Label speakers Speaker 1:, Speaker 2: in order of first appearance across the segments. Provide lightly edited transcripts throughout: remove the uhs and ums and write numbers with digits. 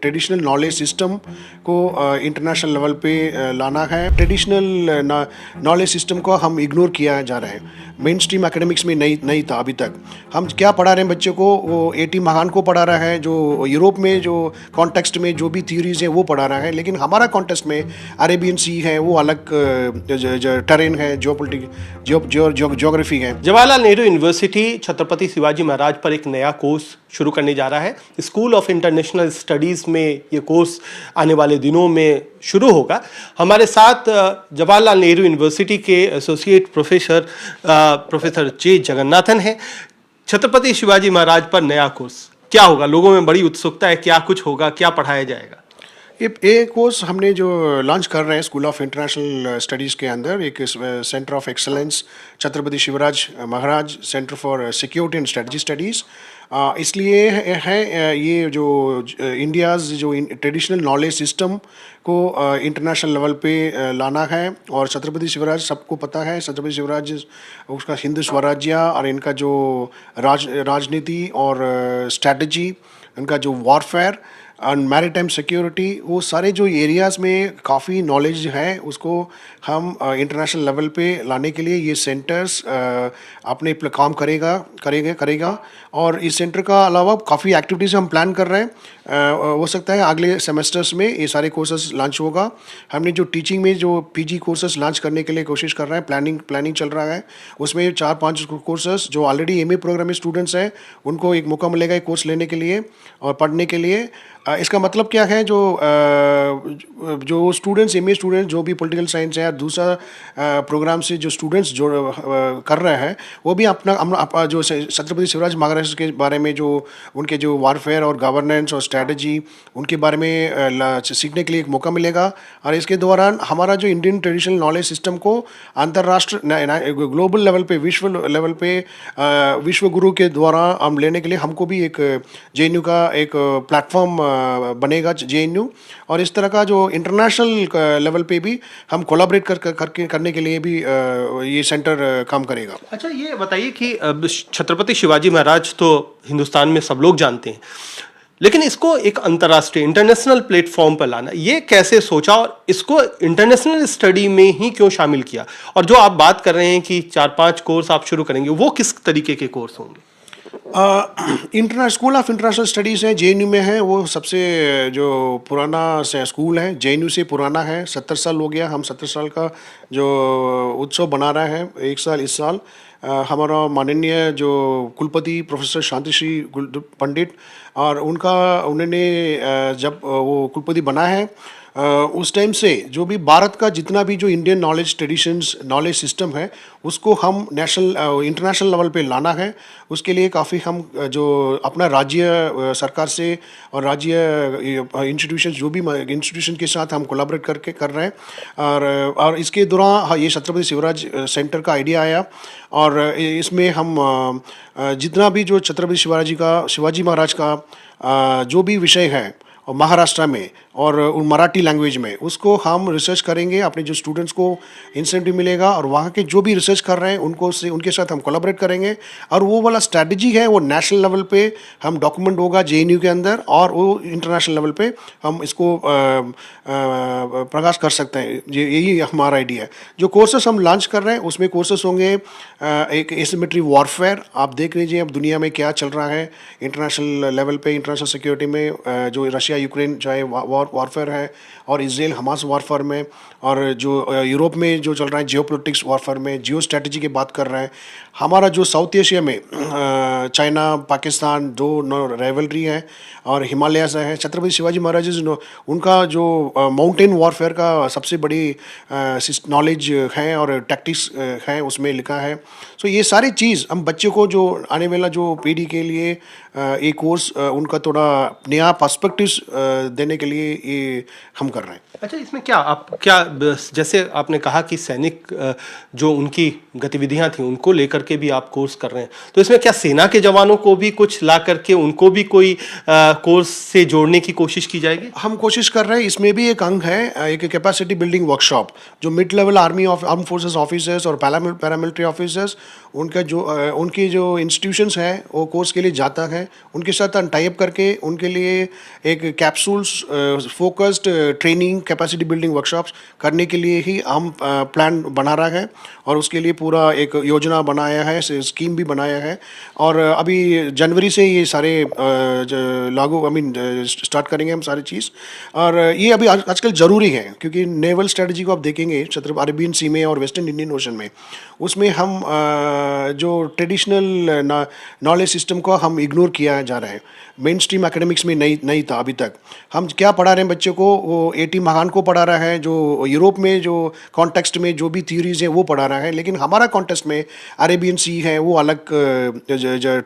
Speaker 1: Traditional knowledge system को international level पे लाना है। ट्रेडिशनल नॉलेज सिस्टम को हम इग्नोर किया जा रहा है। मेन स्ट्रीम एकेडमिक्स में नहीं था अभी तक। हम क्या पढ़ा रहे हैं बच्चे को, वो एटी महान को पढ़ा रहा है, जो यूरोप में जो कॉन्टेक्स्ट में जो भी थ्योरीज हैं वो पढ़ा रहा है, लेकिन हमारा कॉन्टेक्स्ट में अरेबियन सी है, वो अलग टेरेन है, जियोग्राफी है।
Speaker 2: जवाहरलाल नेहरू यूनिवर्सिटी छत्रपति शिवाजी महाराज पर एक नया कोर्स शुरू करने जा रहा है। स्कूल ऑफ इंटरनेशनल स्टडीज़ में ये कोर्स आने वाले दिनों में शुरू होगा। हमारे साथ जवाहरलाल नेहरू यूनिवर्सिटी के एसोसिएट प्रोफेसर जे जगन्नाथन हैं। छत्रपति शिवाजी महाराज पर नया कोर्स क्या होगा? लोगों में बड़ी उत्सुकता है, क्या कुछ होगा, क्या पढ़ाया जाएगा?
Speaker 1: ये कोर्स हमने जो लॉन्च कर रहे हैं स्कूल ऑफ इंटरनेशनल स्टडीज़ के अंदर, एक centre of excellence Chhatrapati Shivraj Maharaj centre for security and strategy studies. इसलिए है ये जो इंडियाज़ जो ट्रेडिशनल नॉलेज सिस्टम को इंटरनेशनल लेवल पे लाना है। और छत्रपति शिवराज सबको पता है, छत्रपति शिवराज उसका हिंदू स्वराज्य और इनका जो राजनीति और स्ट्रेटजी, इनका जो वॉरफेयर और मैरीटाइम सिक्योरिटी, वो सारे जो एरियाज़ में काफ़ी नॉलेज है, उसको हम इंटरनेशनल लेवल पे लाने के लिए ये सेंटर्स अपने काम करेगा। और इस सेंटर का अलावा काफ़ी एक्टिविटीज़ हम प्लान कर रहे हैं। हो सकता है अगले सेमेस्टर्स में ये सारे कोर्सेज लॉन्च होगा। हमने जो टीचिंग में जो पीजी कोर्सेज लॉन्च करने के लिए कोशिश कर रहे हैं, प्लानिंग चल रहा है। उसमें 4-5 कोर्सेज जो ऑलरेडी एमए प्रोग्राम में स्टूडेंट्स हैं, उनको एक मौका मिलेगा एक कोर्स लेने के लिए और पढ़ने के लिए। इसका मतलब क्या है, जो स्टूडेंट्स एमए स्टूडेंट्स जो भी पॉलिटिकल साइंस है या दूसरा प्रोग्राम से जो स्टूडेंट्स जो कर रहे हैं, वो भी अपना जो छत्रपति शिवराज महाराज के बारे में जो उनके जो वॉरफेयर और गवर्नेंस और स्ट्रैटेजी उनके बारे में सीखने के लिए एक मौका मिलेगा। और इसके दौरान हमारा जो इंडियन ट्रेडिशनल नॉलेज सिस्टम को अंतर्राष्ट्रीय ग्लोबल लेवल पे, विश्व लेवल पे विश्व गुरु के द्वारा हम लेने के लिए हमको भी एक जेएनयू का एक प्लेटफॉर्म बनेगा जेएनयू। और इस तरह का जो इंटरनेशनल लेवल पे भी हम कोलैबोरेट करने के लिए भी ये सेंटर काम करेगा।
Speaker 2: अच्छा, ये बताइए कि छत्रपति शिवाजी महाराज तो हिंदुस्तान में सब लोग जानते हैं, लेकिन इसको एक अंतर्राष्ट्रीय इंटरनेशनल प्लेटफॉर्म पर लाना, ये कैसे सोचा और इसको इंटरनेशनल स्टडी में ही क्यों शामिल किया? और जो आप बात कर रहे हैं कि 4-5 कोर्स आप शुरू करेंगे, वो किस तरीके के कोर्स होंगे?
Speaker 1: स्कूल ऑफ इंटरनेशनल स्टडीज़ है, जेएनयू में है। वो सबसे जो पुराना से स्कूल है, जेएनयू से पुराना है। 70 साल हो गया। हम 70 साल का जो उत्सव बना रहे हैं, 1 साल इस साल। हमारा माननीय जो कुलपति प्रोफेसर शांतिश्री पंडित और उन्होंने जब वो कुलपति बना है, उस टाइम से जो भी भारत का जितना भी जो Indian knowledge traditions knowledge system है, उसको हम इंटरनेशनल लेवल पे लाना है। उसके लिए काफ़ी हम जो अपना राज्य सरकार से और राज्य इंस्टीट्यूशंस जो भी इंस्टीट्यूशन के साथ हम कोलैबोरेट करके कर रहे हैं। और इसके दौरान ये छत्रपति शिवराज सेंटर का आइडिया आया। और इसमें हम जितना भी जो छत्रपति शिवाजी महाराज का जो भी विषय है और महाराष्ट्र में और मराठी लैंग्वेज में, उसको हम रिसर्च करेंगे। अपने जो स्टूडेंट्स को इंसेंटिव मिलेगा और वहाँ के जो भी रिसर्च कर रहे हैं उनके साथ हम कोलैबोरेट करेंगे। और वो वाला स्ट्रैटेजी है वो नेशनल लेवल पे हम डॉक्यूमेंट होगा जेएनयू के अंदर, और वो इंटरनेशनल लेवल पे हम इसको प्रकाश कर सकते हैं। यही हमारा आइडिया है। जो कोर्सेस हम लॉन्च कर रहे हैं उसमें कोर्सेस होंगे एक एसिमेट्री वॉरफेयर। आप देख लीजिए अब दुनिया में क्या चल रहा है इंटरनेशनल लेवल पे, इंटरनेशनल सिक्योरिटी में, जो रशिया यूक्रेन चाहे वॉरफेयर है, और इजराइल हमास वॉरफेयर में, और जो यूरोप में जो चल रहा है जियोपॉलिटिक्स वॉरफेयर में, जियो स्ट्रैटेजी की बात कर रहे हैं। हमारा जो साउथ एशिया में चाइना पाकिस्तान जो राइवलरी है और हिमालयाज है, छत्रपति शिवाजी महाराज उनका जो माउंटेन वॉरफेयर का सबसे बड़ी नॉलेज है और टैक्टिक्स है उसमें लिखा है। सो ये सारी चीज़ हम बच्चों को जो आने वाला जो पीढ़ी के लिए एक कोर्स उनका थोड़ा नया पर्सपेक्टिव्स देने के लिए ये हम कर रहे हैं।
Speaker 2: अच्छा, इसमें क्या जैसे आपने कहा कि सैनिक जो उनकी गतिविधियां थी उनको लेकर के भी आप कोर्स कर रहे हैं, तो इसमें क्या सेना के जवानों को भी कुछ ला करके उनको भी कोई कोर्स से जोड़ने की कोशिश की जाएगी?
Speaker 1: हम कोशिश कर रहे हैं, इसमें भी एक अंग है, एक कैपेसिटी बिल्डिंग वर्कशॉप, जो mid level arm forces officers और पैरामिलिट्री ऑफिसर्स उनकी जो इंस्टीट्यूशंस हैं वो कोर्स के लिए जाता है, उनके साथ टाई अप करके उनके लिए एक capsules focused training capacity building workshops करने के लिए ही हम प्लान बना रहा है और उसके लिए पूरा एक योजना बनाया है, स्कीम भी बनाया है। और अभी जनवरी से ये सारे स्टार्ट करेंगे हम सारी चीज़। और ये अभी आजकल ज़रूरी है, क्योंकि नेवल स्ट्रेटजी को आप देखेंगे अरेबियन सी में और वेस्टर्न इंडियन ओशन में, उसमें हम जो ट्रेडिशनल नॉलेज सिस्टम को हम इग्नोर किया जा रहा है। मेन स्ट्रीम एकेडमिक्स में नहीं था अभी तक। हम क्या पढ़ा रहे हैं बच्चों को, वो एटी महान को पढ़ा रहा है, जो यूरोप में जो कॉन्टेक्स्ट में जो भी थ्योरीज है वो पढ़ा रहा है, लेकिन हमारा कॉन्टेक्स्ट में अरेबियन सी है, वो अलग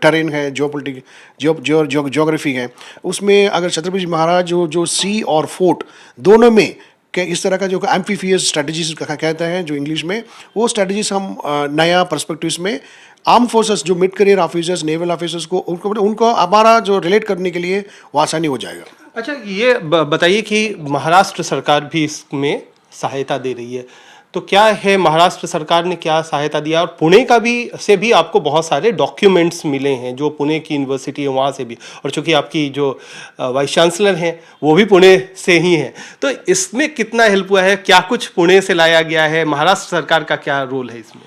Speaker 1: टेरेन है, जियोग्राफी है। उसमें अगर छत्रपति महाराज जो सी और फोर्ट दोनों में कि इस तरह का जो एम्फीफियस स्ट्रेटजीज कहते हैं जो इंग्लिश में, वो स्ट्रेटजीज हम नया पर्सपेक्टिव में आर्म फोर्सेस जो mid career officers naval officers को उनको हमारा जो रिलेट करने के लिए वो आसानी हो जाएगा।
Speaker 2: अच्छा, ये बताइए कि महाराष्ट्र सरकार भी इसमें सहायता दे रही है, तो क्या है महाराष्ट्र सरकार ने क्या सहायता दिया? और पुणे का भी आपको बहुत सारे डॉक्यूमेंट्स मिले हैं, जो पुणे की यूनिवर्सिटी है वहाँ से भी, और चूंकि आपकी जो वाइस चांसलर हैं वो भी पुणे से ही हैं, तो इसमें कितना हेल्प हुआ है? क्या कुछ पुणे से लाया गया है? महाराष्ट्र सरकार का क्या रोल है इसमें?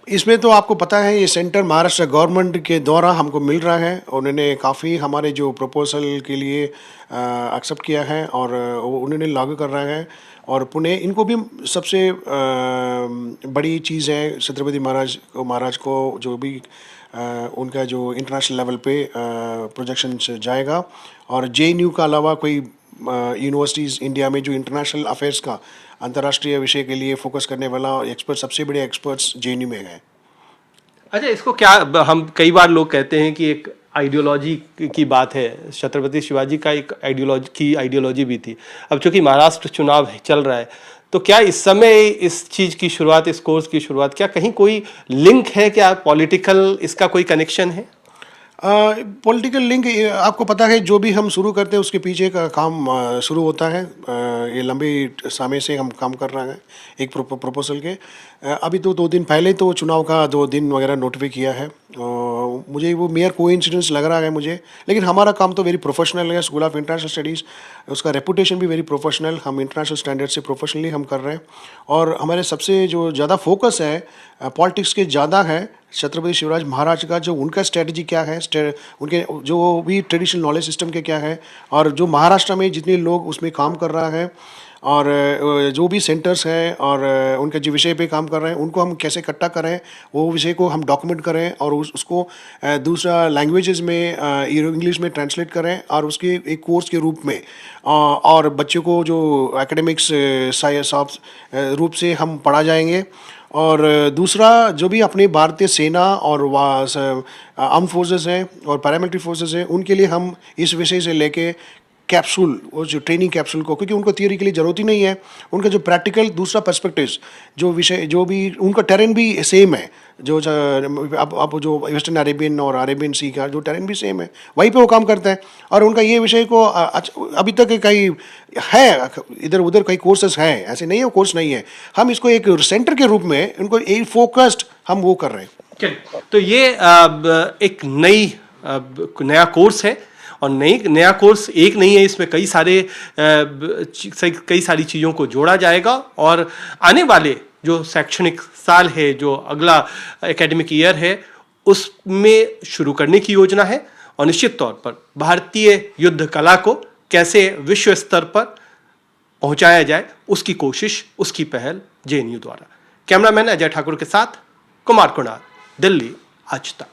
Speaker 1: इसमें तो आपको पता है, ये सेंटर महाराष्ट्र गवर्नमेंट के द्वारा हमको मिल रहा है। उन्होंने काफ़ी हमारे जो प्रपोजल के लिए एक्सेप्ट किया है और उन्होंने लागू कर रहा है। और पुणे इनको भी सबसे बड़ी चीज़ है, छत्रपति महाराज को जो भी उनका जो इंटरनेशनल लेवल पे प्रोजेक्शन जाएगा। और JNU का अलावा कोई यूनिवर्सिटीज़ इंडिया में जो इंटरनेशनल अफेयर्स का अंतर्राष्ट्रीय विषय के लिए फोकस करने वाला एक्सपर्ट, सबसे बड़े एक्सपर्ट्स JNU में हैं।
Speaker 2: अच्छा, इसको क्या हम कई बार लोग कहते हैं कि एक आइडियोलॉजी की बात है, छत्रपति शिवाजी का एक आइडियोलॉजी भी थी। अब चूंकि महाराष्ट्र चुनाव चल रहा है, तो क्या इस समय इस चीज़ की शुरुआत, इस कोर्स की शुरुआत, क्या कहीं कोई लिंक है? क्या पॉलिटिकल इसका कोई कनेक्शन है?
Speaker 1: पॉलिटिकल लिंक, आपको पता है जो भी हम शुरू करते हैं उसके पीछे का काम शुरू होता है। ये लंबे समय से हम काम कर रहे हैं एक प्रपोजल के। अभी तो 2 दिन पहले तो चुनाव का 2 दिन वगैरह नोटिफाई किया है। मुझे वो मेयर कोइंसिडेंस लग रहा है मुझे, लेकिन हमारा काम तो वेरी प्रोफेशनल है। स्कूल ऑफ इंटरनेशनल स्टडीज़, उसका रेपुटेशन भी वेरी प्रोफेशनल, हम इंटरनेशनल स्टैंडर्ड से प्रोफेशनली हम कर रहे हैं। और हमारे सबसे जो ज़्यादा फोकस है पॉलिटिक्स के ज़्यादा है छत्रपति शिवराज महाराज का, जो उनका स्ट्रेटजी क्या है, उनके जो भी ट्रेडिशनल नॉलेज सिस्टम के क्या है, और जो महाराष्ट्र में जितने लोग उसमें काम कर रहा है, और जो भी सेंटर्स हैं और उनके जो विषय पे काम कर रहे हैं उनको हम कैसे इकट्ठा करें, वो विषय को हम डॉक्यूमेंट करें और उसको दूसरा लैंग्वेजेस में इंग्लिश में ट्रांसलेट करें और उसके एक कोर्स के रूप में और बच्चों को जो एकेडमिक्स रूप से हम पढ़ा जाएंगे। और दूसरा जो भी अपने भारतीय सेना और आर्म फोर्सेस हैं और पैरामिलिट्री फोर्सेस हैं, उनके लिए हम इस विषय से लेके कैप्सूल, वो जो ट्रेनिंग कैप्सूल को, क्योंकि उनको थियोरी के लिए ज़रूरत ही नहीं है, उनका जो प्रैक्टिकल दूसरा पर्सपेक्टिव्स, जो विषय जो भी उनका टेरेन भी सेम है, जो अब जो वेस्टर्न अरेबियन और अरेबियन सी का जो टेरेन भी सेम है, वहीं पे वो काम करता है। और उनका ये विषय को अभी तक कई है, इधर उधर कई कोर्सेस हैं, ऐसे नहीं है कोर्स नहीं है। हम इसको एक सेंटर के रूप में उनको एक फोकस्ड हम वो कर रहे हैं।
Speaker 2: चलिए, तो ये एक नया कोर्स है, और नया कोर्स एक नहीं है, इसमें कई सारी चीज़ों को जोड़ा जाएगा। और आने वाले जो शैक्षणिक साल है, जो अगला एकेडमिक ईयर है, उसमें शुरू करने की योजना है। और निश्चित तौर पर भारतीय युद्ध कला को कैसे विश्व स्तर पर पहुंचाया जाए, उसकी कोशिश, उसकी पहल JNU द्वारा। कैमरामैन अजय ठाकुर के साथ कुमार कुणाल, दिल्ली, आज तक।